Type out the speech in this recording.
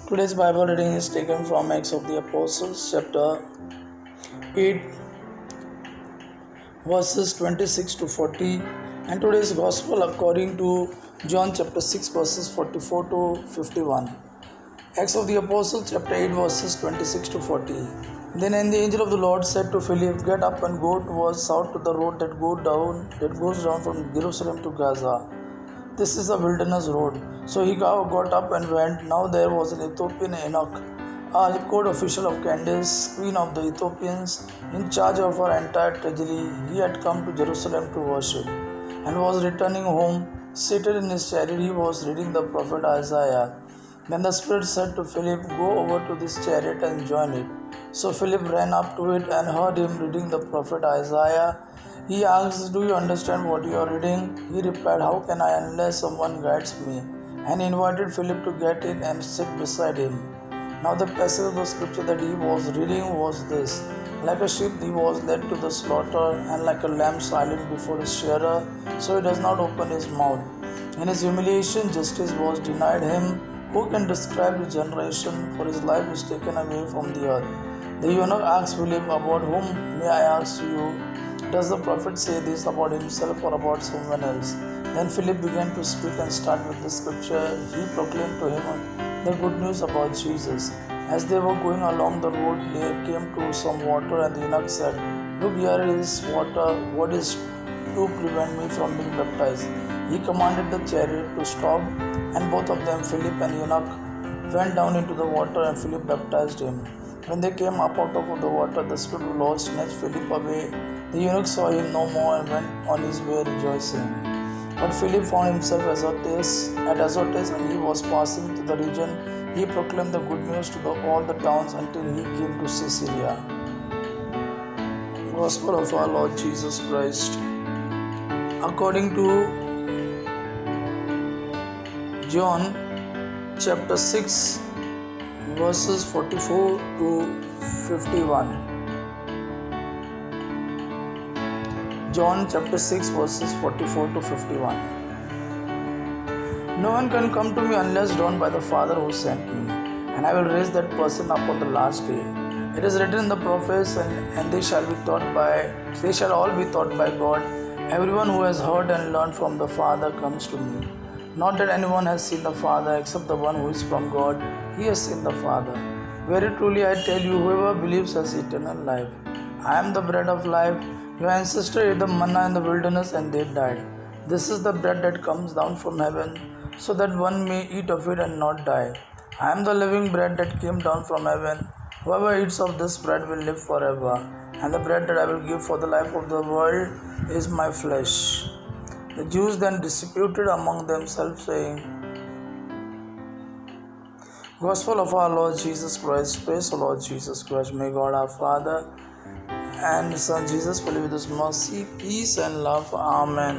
Today's Bible reading is taken from Acts of the Apostles, chapter 8, verses 26 to 40, and today's Gospel according to John chapter 6, verses 44 to 51. Acts of the Apostles, chapter 8, verses 26 to 40. Then the angel of the Lord said to Philip, "Get up and go towards south to the road that goes down from Jerusalem to Gaza. This is a wilderness road." So he got up and went. Now there was an Ethiopian eunuch, a court official of Candace, queen of the Ethiopians, in charge of her entire treasury. He had come to Jerusalem to worship, and was returning home. Seated in his chariot, he was reading the prophet Isaiah. Then the Spirit said to Philip, "Go over to this chariot and join it." So Philip ran up to it and heard him reading the prophet Isaiah. He asked, "Do you understand what you are reading?" He replied, "How can I unless someone guides me?" And he invited Philip to get in and sit beside him. Now the passage of the scripture that he was reading was this: "Like a sheep he was led to the slaughter, and like a lamb silent before his shearer, so he does not open his mouth. In his humiliation justice was denied him. Who can describe his generation? For his life is taken away from the earth." The eunuch asked Philip, "About whom, may I ask you, does the prophet say this, about himself or about someone else?" Then Philip began to speak and start with the scripture. He proclaimed to him the good news about Jesus. As they were going along the road, they came to some water, and the eunuch said, "Look, here is water. What is to prevent me from being baptized?" He commanded the chariot to stop, and both of them, Philip and eunuch, went down into the water, and Philip baptized him. When they came up out of the water, the Spirit of the Lord snatched Philip away. The eunuch saw him no more and went on his way rejoicing. But Philip found himself at Azotus, and he was passing through the region. He proclaimed the good news to all the towns until he came to Caesarea. Gospel of our Lord Jesus Christ. According to John chapter 6, verses 44 to 51. John chapter 6, verses 44 to 51. "No one can come to me unless drawn by the Father who sent me, and I will raise that person up on the last day. It is written in the prophets, and they shall all be taught by God. Everyone who has heard and learned from the Father comes to me. Not that anyone has seen the Father except the one who is from God. He has seen the Father. Very truly I tell you, whoever believes has eternal life. I am the bread of life. Your ancestors ate the manna in the wilderness, and they died. This is the bread that comes down from heaven, so that one may eat of it and not die. I am the living bread that came down from heaven. Whoever eats of this bread will live forever, and the bread that I will give for the life of the world is my flesh." The Jews then disputed among themselves, saying, Gospel of our Lord Jesus Christ. Praise the Lord Jesus Christ. May God our Father and Son Jesus fill you with His mercy, peace and love. Amen.